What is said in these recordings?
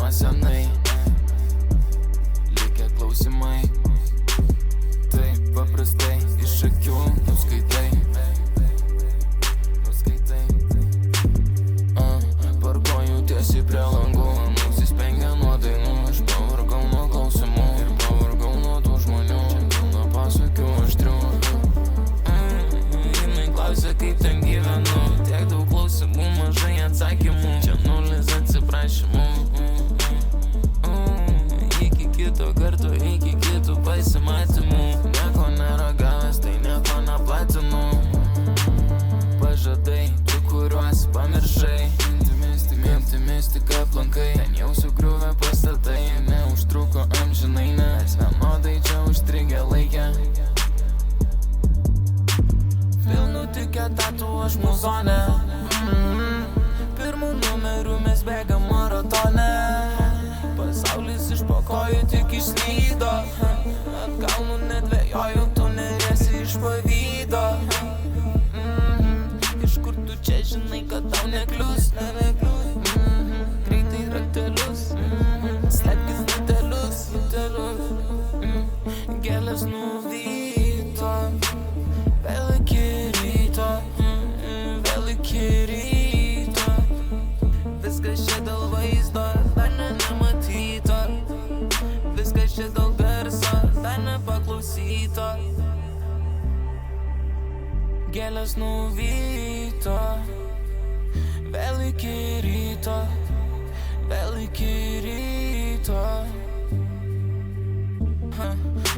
nuo senai, likę klausimai. Taip paprastai iš akių nuskaitai. Parkoju tiesiai prie langų, nusispengia nuo dainų. Aš pavargau nuo klausimų ir pavargau nuo tų žmonių. Čia pilna pasakių aštrių. Jinai klausia, kaip ten gyvenu. Tiek daug klausimų, mažai atsakymų. Čia nulis atsiprašymų. Iki kito karto, iki kitų pasimatymų. Nieko neragavęs, tai nieko neplatinu. Pažadai, tu kuriuos pamiršai. Mintimis tik aplankai. Ten jau sugriuvę pastatai. Neužtruko amžinai, nes vienodai čia užstrigę laikę. Pilnu tik etatų aš muzone. Pirmų numerių mes bėgam maratone. Pasaulis iš po kojų tik išslydo. Atgal nedvejoju, tu neriesi iš pavydo. Iš kur tu čia žinai, kad tau neklius? Greitai raktelius, slėpkis ratelius. Gėlės nuvyto, vėl iki ryto, vėl iki ryto. Viskas čia dėl vaizdo, dar nematyto. Viskas čia dėl garso, dar nepaklausyto. Gėlės nuvyto, vėl iki ryto, vėl iki ryto.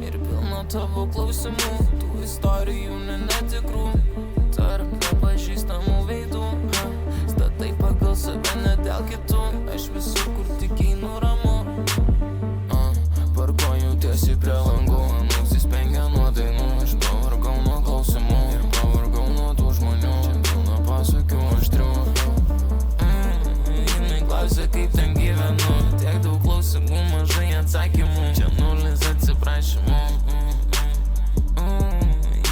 Ir pilna tavo klausimų, tų istorijų netikrų. Tarp nepažįstamų veidų, statai pagal save, ne dėl kitų. Aš visur, kur tik einu ramu. Parkoju tiesiai prie langų, nusispengia nuo dainų. Aš pavargau nuo klausimų ir pavargau nuo tų žmonių. Čia pilna pasakių aštrių. Jinai klausia, kaip ten gyvenu. Tiek daug klausimų, mažai atsakymų. Čia nulis atsiprašymų.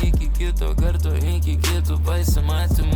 Iki kito karto, iki kitų pasimatymų.